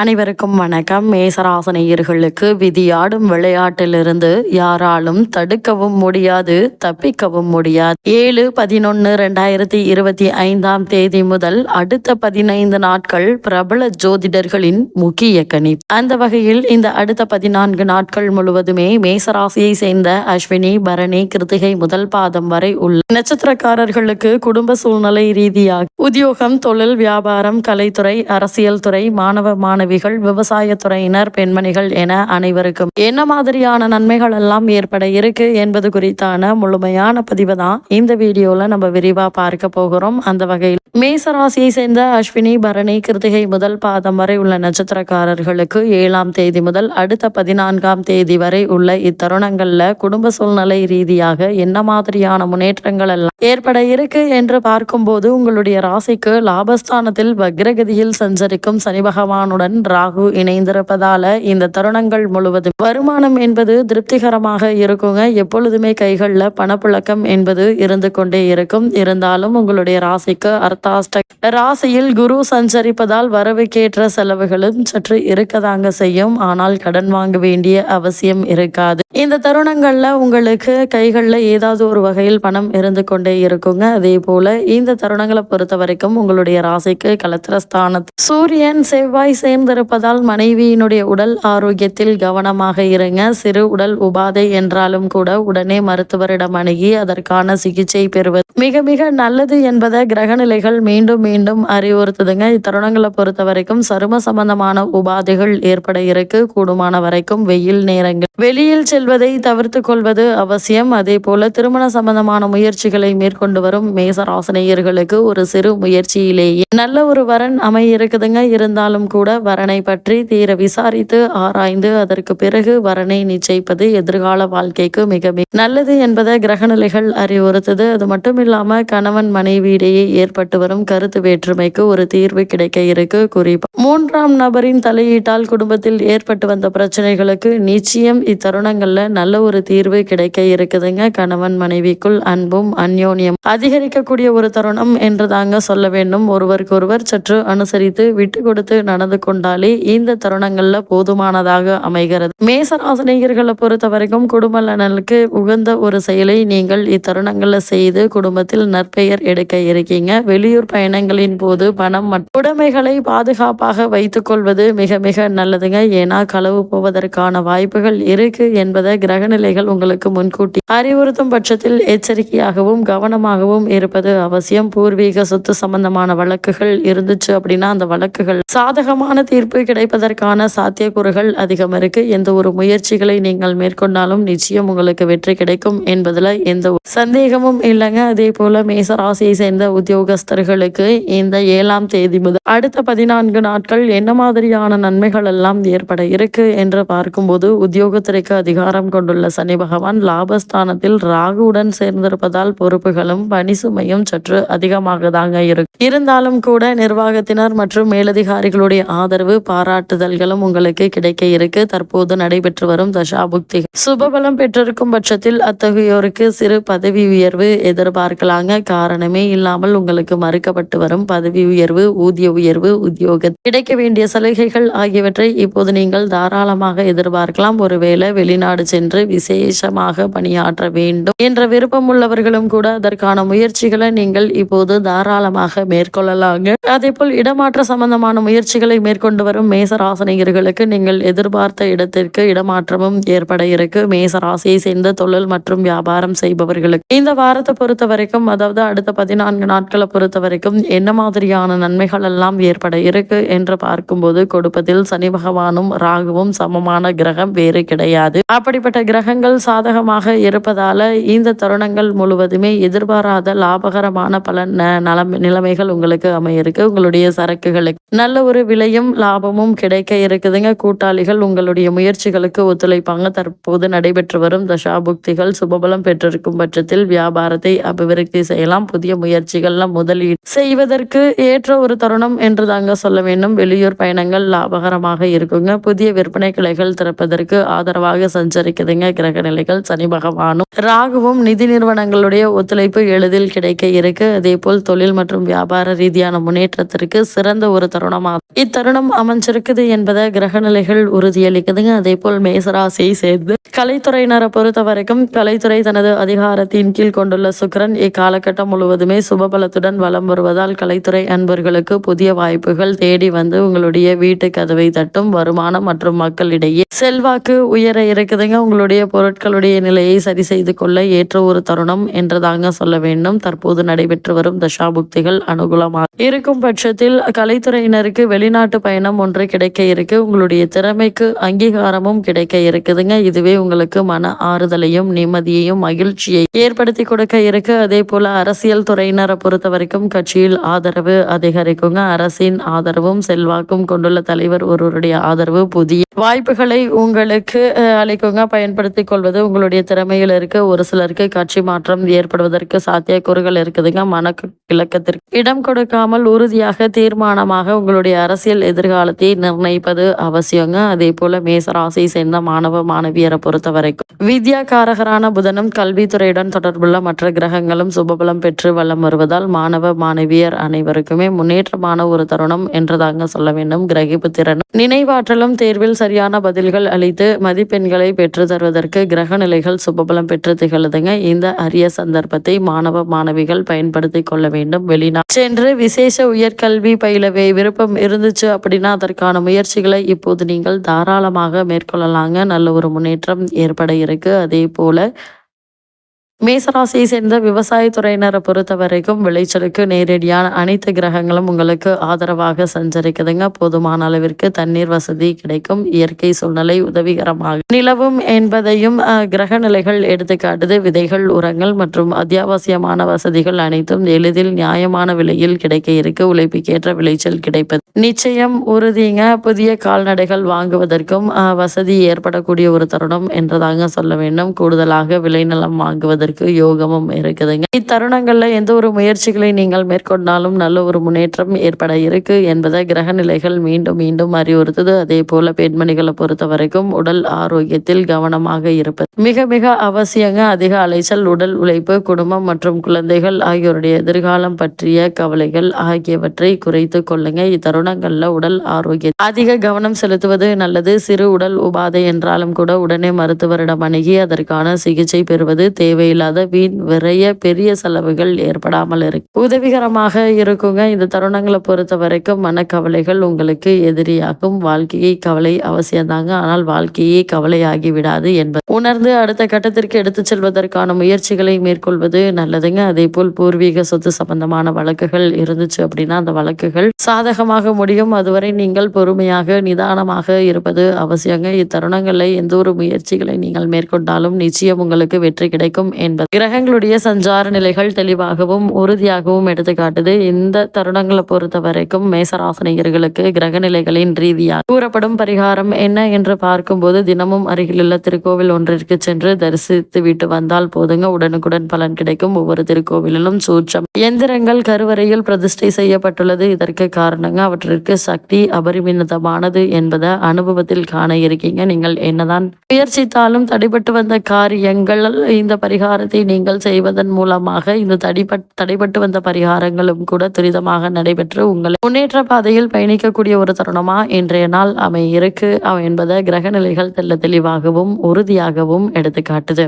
அனைவருக்கும் வணக்கம். மேசராசனியர்களுக்கு விதியாடும் விளையாட்டிலிருந்து யாராலும் தடுக்கவும் முடியாது, தப்பிக்கவும் முடியாது. 7/11/2025 முதல் அடுத்த 15 நாட்கள் பிரபல ஜோதிடர்களின் முக்கிய கணிப்பு. அந்த வகையில் இந்த அடுத்த 14 நாட்கள் முழுவதுமே மேசராசியை சேர்ந்த அஸ்வினி, பரணி, கிருத்திகை முதல் பாதம் வரை உள்ள நட்சத்திரக்காரர்களுக்கு குடும்ப சூழ்நிலை ரீதியாக உத்தியோகம், தொழில், வியாபாரம், கலைத்துறை, அரசியல் துறை, மாணவிகள், விவசாயத்துறையினர், பெண்மணிகள் என அனைவருக்கும் என்ன மாதிரியான நன்மைகள் எல்லாம் ஏற்பட இருக்கு என்பது குறித்தான முழுமையான பதிவு தான் இந்த வீடியோல நம்ம விரிவா பார்க்க போகிறோம். அந்த வகையில் மேசராசியை சேர்ந்த அஸ்வினி, பரணி, கிருத்திகை முதல் பாதம் வரை உள்ள நட்சத்திரக்காரர்களுக்கு 7ஆம் தேதி முதல் அடுத்த 14ஆம் தேதி வரை உள்ள இத்தருணங்கள்ல குடும்ப சூழ்நிலை ரீதியாக என்ன மாதிரியான முன்னேற்றங்கள் எல்லாம் ஏற்பட இருக்கு என்று பார்க்கும்போது, உங்களுடைய ராசிக்கு லாபஸ்தானத்தில் வக்ரகதியில் சஞ்சரிக்கும் சனி பகவானுடன் ராகு இணைந்திருப்பதால இந்த தருணங்கள் முழுவதும் வருமானம் என்பது திருப்திகரமாக இருக்குங்க. எப்பொழுதுமே கைகள்ல பணப்புழக்கம் என்பது இருந்து கொண்டே இருக்கும். இருந்தாலும் உங்களுடைய ராசிக்கு ராசியில் குரு சஞ்சரிப்பதால் வரவுக்கேற்ற செலவுகளும் சற்று இருக்கதாங்க செய்யும். ஆனால் கடன் வாங்க வேண்டிய அவசியம் இருக்காது. இந்த தருணங்கள்ல உங்களுக்கு கைகள்ல ஏதாவது ஒரு வகையில் பணம் இருந்து கொண்டே இருக்குங்க. அதே போல இந்த தருணங்களை பொறுத்த வரைக்கும் உங்களுடைய ராசிக்கு கலத்திரஸ்தானத்தில் சூரியன், செவ்வாய் சேர்ந்திருப்பதால் மனைவியினுடைய உடல் ஆரோக்கியத்தில் கவனமாக இருங்க. சிறு உடல் உபாதை என்றாலும் கூட உடனே மருத்துவரிடம் அணுகி அதற்கான சிகிச்சை பெறுவது மிக மிக நல்லது என்பதை கிரகநிலைகள் மீண்டும் மீண்டும் அறிவுறுத்துதுங்க. இத்தருணங்களை பொறுத்த வரைக்கும் சரும சம்பந்தமான உபாதைகள் ஏற்பட இருக்கு. கூடுமான வரைக்கும் வெயில் நேரங்கள் வெளியில் செல்வதை தவிர்த்து கொள்வது அவசியம். அதே போல திருமண சம்பந்தமான முயற்சிகளை மேற்கொண்டு வரும் மேசராசினியர்களுக்கு ஒரு சிறு முயற்சியிலேயே நல்ல ஒரு வரன் அமைய இருக்குதுங்க. இருந்தாலும் கூட வரனை பற்றி தீர விசாரித்து ஆராய்ந்து அதற்கு பிறகு வரனை நிச்சயிப்பது எதிர்கால வாழ்க்கைக்கு மிக நல்லது என்பதை கிரகநிலைகள் அறிவுறுத்துது. அது மட்டும் இல்லாம கணவன் மனைவியிடையே ஏற்பட்டு வரும் கருத்து வேற்றுமைக்கு ஒரு தீர்வு கிடைக்க இருக்கு. குறிப்பா 3ஆம் நபரின் தலையீட்டால் குடும்பத்தில் ஏற்பட்டு வந்த பிரச்சனைகளுக்கு நிச்சயம் இத்தருணங்கள்ல நல்ல ஒரு தீர்வு கிடைக்க இருக்குதுங்க. கணவன் மனைவிக்குள் அன்பும் அந்யோன்யம் அதிகரிக்கக்கூடிய ஒரு தருணம் என்று தாங்க சொல்ல வேண்டும். ஒருவருக்கொருவர் சற்று அனுசரித்து விட்டு கொடுத்து நடந்து கொண்டாலே இந்த தருணங்கள்ல போதுமானதாக அமைகிறது. மேசராசினியர்களை பொறுத்த வரைக்கும் குடும்ப நலனுக்கு உகந்த ஒரு செயலை நீங்கள் இத்தருணங்கள்ல செய்து குடும்பத்தில் நற்பெயர் எடுக்க இருக்கீங்க. வெளியூர் பயணங்களின் போது பணம் மற்றும் உடைமைகளை பாதுகாப்பாக வைத்துக் கொள்வது மிக மிக நல்லதுங்க. ஏன்னா களவு போவதற்கான வாய்ப்புகள் இருக்கு என்பதை கிரகநிலைகள் உங்களுக்கு முன்கூட்டி அறிவுறுத்தும் பட்சத்தில் எச்சரிக்கையாகவும் கவனமாகவும் இருப்பது அவசியம். பூர்வீக சொத்து சம்பந்தமான வழக்குகள் இருந்துச்சு அப்படின்னா அந்த வழக்குகள் சாதகமான தீர்ப்பு கிடைப்பதற்கான சாத்தியக்கூறுகள் அதிகம் இருக்கு. எந்த ஒரு முயற்சிகளை நீங்கள் மேற்கொண்டாலும் நிச்சயம் உங்களுக்கு வெற்றி கிடைக்கும் என்பதுல எந்த சந்தேகமும் இல்லைங்க. அதே போல மேசராசியை சேர்ந்த உத்தியோகஸ்தர்களுக்கு இந்த 7ஆம் தேதி முதல் அடுத்த 14 நாட்கள் என்ன மாதிரியான நன்மைகள் எல்லாம் ஏற்பட இருக்கு என்று பார்க்கும்போது, உத்தியோகத்துறைக்கு அதிகாரம் கொண்டுள்ள சனி பகவான் லாபஸ்தானத்தில் ராகுவுடன் சேர்ந்திருப்பதால் பொறுப்புகளும் பணி சுமையும் சற்று அதிகமாக தாங்க இருக்கு. இருந்தாலும் கூட நிர்வாகத்தினர் மற்றும் மேலதிகாரிகளுடைய ஆதரவு, பாராட்டுதல்களும் உங்களுக்கு கிடைக்க இருக்கு. தற்போது நடைபெற்று வரும் தசாபுக்தி சுபபலம் பெற்றிருக்கும் பட்சத்தில் அத்தகையோருக்கு சிறு பதவி உயர்வு எதிர்பார்க்கலாங்க. காரணமே இல்லாமல் உங்களுக்கு மறுக்கப்பட்டு வரும் பதவி உயர்வு, ஊதிய உயர்வு, உத்தியோக கிடைக்க வேண்டிய சலுகைகள் ஆகியவற்றை இப்போது நீங்கள் தாராளமாக எதிர்பார்க்கலாம். ஒருவேளை வெளிநாடு சென்று விசேஷமாக பணியாற்ற வேண்டும் என்ற விருப்பம் உள்ளவர்களும் கூட அதற்கான முயற்சிகளை நீங்கள் இப்போது தாராளமாக மேற்கொள்ளலாங்க. அதே போல் இடமாற்ற சம்பந்தமான முயற்சிகளை மேற்கொண்டு வரும் மேசராசினியர்களுக்கு நீங்கள் எதிர்பார்த்த இடத்திற்கு இடமாற்றமும் ஏற்பட இருக்கு. மேசராசியை சேர்ந்த தொழில் மற்றும் வியாபாரம் செய்பவர்களுக்கு இந்த வாரத்தை பொறுத்த வரைக்கும், அதாவது அடுத்த 14 நாட்களை பொறுத்த வரைக்கும் என்ன மாதிரியான நன்மைகள் எல்லாம் ஏற்பட இருக்கு என்று பார்க்கும்போது, கொடுப்பதில் சனி பகவானும் ராகுவும் சமமான கிரகம் வேறு கிடையாது. அப்படிப்பட்ட கிரகங்கள் சாதகமாக இருப்பதால இந்த தருணங்கள் முழுவதுமே எதிர்பாராத லாபகரமான பல நிலைமைகள் உங்களுக்கு அமைய இருக்கு. உங்களுடைய சரக்குகளுக்கு நல்ல ஒரு விலையும் லாபமும் கிடைக்க இருக்குதுங்க. கூட்டாளிகள் உங்களுடைய முயற்சிகளுக்கு ஒத்துழைப்பாங்க. தற்போது நடைபெற்று வரும் தசாபுக்திகள் சுபபலம் பெற்றிருக்கும் பட்சத்தில் வியாபாரத்தை அபிவிருத்தி செய்யலாம். புதிய முயற்சிகள்ல முதலீடு செய்வதற்கு ஏற்ற ஒரு தருணம் என்று தாங்க சொல்ல வேண்டும். வெளியூர் பயணங்கள் லாபகரமாக இருக்குங்க. புதிய விற்பனை கிளைகள் திறப்பதற்கு ஆதரவாக சஞ்சரிக்குதுங்க கிரக நிலைகள். சனி பகவானும் ராகுவும் நிதி நிறுவனங்களுடைய ஒத்துழைப்பு எளிதில் கிடைக்க இருக்கு. அதே போல் தொழில் மற்றும் வியாபார ரீதியான முன்னேற்றத்திற்கு சிறந்த ஒரு தருணமாகும். இத்தருணம் தருணம் அமைஞ்சிருக்குது என்பதை கிரகநிலைகள் உறுதியளிக்குதுங்க. அதே போல் மேசராசியை சேர்ந்து கலைத்துறையினரை பொறுத்த வரைக்கும் கலைத்துறை தனது அதிகாரத்தின் கீழ் கொண்டுள்ள சுக்கிரன் இக்காலகட்டம் முழுவதுமே சுபபலத்துடன் வலம் வருவதால் கலைத்துறை அன்பர்களுக்கு புதிய வாய்ப்புகள் தேடி வந்து உங்களுடைய வீட்டு கதவை தட்டும். வருமானம் மற்றும் மக்களிடையே செல்வாக்கு உயர இருக்குதுங்க. உங்களுடைய பொருட்களுடைய நிலையை சரி செய்து கொள்ள ஏற்ற ஒரு தருணம் என்றுதாங்க சொல்ல வேண்டும். தற்போது நடைபெற்று வரும் தசாபுக்திகள் அனுகூலமாக இருக்கும் பட்சத்தில் கலைத்துறையினருக்கு வெளிநாட்டு பயணம் ஒன்று கிடைக்க இருக்கு. உங்களுடைய திறமைக்கு அங்கீகாரமும் கிடைக்க இருக்குதுங்க. இதுவே உங்களுக்கு மன ஆறுதலையும் நிம்மதியையும் மகிழ்ச்சியை ஏற்படுத்தி கொடுக்க இருக்கு. அதே போல அரசியல் துறையினரை பொறுத்த வரைக்கும் கட்சியில் ஆதரவு அதிகரிக்குங்க. அரசின் ஆதரவும் செல்வாக்கும் கொண்டுள்ள தலைவர் ஒருவருடைய ஆதரவு புதிய வாய்ப்புகளை உங்களுக்கு அளிக்குங்க. பயன்படுத்திக் கொள்வது உங்களுடைய திறமையில் இருக்க. ஒரு சிலருக்கு கட்சி மாற்றம் ஏற்படுவதற்கு சாத்தியக்கூறுகள் இருக்குதுங்க. மன இலக்கத்திற்கு இடம் கொடுக்காமல் உறுதியாக தீர்மானமாக உங்களுடைய அரசியல் எதிர்காலத்தை நிர்ணயிப்பது அவசியங்க. அதே போல மேசராசியை சேர்ந்த மாணவ மாணவியரை பொறுத்த வரைக்கும் வித்யாகாரகரான புதனும் கல்வித்துறையுடன் தொடர்புள்ள மற்ற கிரகங்களும் சுபபலம் பெற்று வலம் வருவதால் மாணவ மாணவியர் அனைவருக்குமே முன்னேற்றமான ஒரு தருணம் என்றுதாங்க சொல்ல வேண்டும். கிரகிப்பு திறனும் நினைவாற்றலும் தேர்வில் சரியான பதில்கள் அளித்து மதிப்பெண்களை பெற்று தருவதற்கு கிரக நிலைகள் சுபபலம் பெற்று திகழுதுங்க. இந்த அரிய சந்தர்ப்பத்தை மாணவ மாணவிகள் பயன்படுத்தி கொள்ள வேண்டும். வெளிநாடு சென்று விசேஷ உயர்கல்வி பயிலவே விருப்பம் இருந்துச்சு அப்படின்னா அதற்கான முயற்சிகளை இப்போது நீங்கள் தாராளமாக மேற்கொள்ளலாங்க. நல்ல ஒரு முன்னேற்றம் ஏற்பட இருக்கு. அதே போல மேசராசியை சேர்ந்த விவசாயத்துறையினரை பொறுத்த வரைக்கும் விளைச்சலுக்கு நேரடியான அனைத்து கிரகங்களும் உங்களுக்கு ஆதரவாக சஞ்சரிக்குதுங்க. போதுமான அளவிற்கு தண்ணீர் வசதி கிடைக்கும். இயற்கை சூழ்நிலை உதவிகரமாக நிலவும் என்பதையும் கிரக நிலைகள் எடுத்துக்காட்டுது. விதைகள், உரங்கள் மற்றும் அத்தியாவசியமான வசதிகள் அனைத்தும் எளிதில் நியாயமான விலையில் கிடைக்க இருக்கு. உழைப்புக்கேற்ற விளைச்சல் கிடைப்பது நிச்சயம் உறுதிங்க. புதிய கால்நடைகள் வாங்குவதற்கும் வசதி ஏற்படக்கூடிய ஒரு தருணம் என்றுதாங்க சொல்ல வேண்டும். கூடுதலாக விளைநிலம் வாங்குவதற்கு யோகமும் இருக்குதுங்க. இத்தருணங்கள்ல எந்த ஒரு முயற்சிகளை நீங்கள் மேற்கொண்டாலும் நல்ல ஒரு முன்னேற்றம் ஏற்பட இருக்கு என்பதை கிரக நிலைகள் மீண்டும் மீண்டும் அறிவுறுத்துது. அதே போல பெண்மணிகளை பொறுத்த வரைக்கும் உடல் ஆரோக்கியத்தில் கவனமாக இருப்பது மிக மிக அவசியங்க. அதிக அலைச்சல், உடல் உழைப்பு, குடும்பம் மற்றும் குழந்தைகள் ஆகியோருடைய எதிர்காலம் பற்றிய கவலைகள் ஆகியவற்றை குறைத்து கொள்ளுங்க. இத்தருணங்கள்ல உடல் ஆரோக்கிய அதிக கவனம் செலுத்துவது நல்லது. சிறு உடல் உபாதை என்றாலும் கூட உடனே மருத்துவரிடம் அணுகி அதற்கான சிகிச்சை பெறுவது தேவையில்லாத வீண் விரைய பெரிய செலவுகள் ஏற்படாமல் இருக்கு உதவிகரமாக இருக்குங்க. இந்த தருணங்களை பொறுத்த வரைக்கும் மனக்கவலைகள் உங்களுக்கு எதிரியாகும். வாழ்க்கையை கவலை அவசியம்தாங்க, ஆனால் வாழ்க்கையே கவலையாகி விடாது என்பது உணர்ந்து அடுத்த கட்டத்திற்கு எடுத்து செல்வதற்கான முயற்சிகளை மேற்கொள்வது நல்லதுங்க. அதே போல் பூர்வீக சொத்து சம்பந்தமான வழக்குகள் இருந்துச்சு அப்படின்னா அந்த வழக்குகள் சாதகமாக முடியும். அதுவரை நீங்கள் பொறுமையாக நிதானமாக இருப்பது அவசியங்க. இத்தருணங்களை எந்த ஒரு முயற்சிகளை நீங்கள் மேற்கொண்டாலும் நிச்சயம் உங்களுக்கு வெற்றி கிடைக்கும் என்பது கிரகங்களுடைய சஞ்சார நிலைகள் தெளிவாகவும் உறுதியாகவும் எடுத்துக்காட்டுது. இந்த தருணங்களை பொறுத்த வரைக்கும் மேசராசினியர்களுக்கு கிரக நிலைகளின் ரீதியாக கூறப்படும் பரிகாரம் என்ன என்று பார்க்கும்போது தினமும் அருகிலுள்ள திருக்கோவில் ஒன்றிற்கு சென்று தரிசித்து விட்டு வந்தால் போதுங்க. உடனுக்குடன் பலன் கிடைக்கும். ஒவ்வொரு திருக்கோவிலிலும் சூட்சம் எந்திரங்கள் கருவறையில் பிரதிஷ்டை செய்யப்பட்டுள்ளது. இதற்கு காரணங்க அவற்றிற்கு சக்தி அபரிமிதமானது என்பதை அனுபவத்தில் காண இருக்கீங்க. நீங்கள் என்னதான் முயற்சித்தாலும் தடைபட்டு வந்த காரியங்கள் இந்த பரிகாரத்தை நீங்கள் செய்வதன் மூலமாக இந்த தடைபட்டு வந்த பரிகாரங்களும் கூட துரிதமாக நடைபெற்று உங்களை முன்னேற்ற பாதையில் பயணிக்கக்கூடிய ஒரு தருணமா இன்றைய நாள் இருக்கு என்பதை கிரக நிலைகள் தெளிவாகவும் உறுதியாகவும் எடுத்துக்காட்டுது.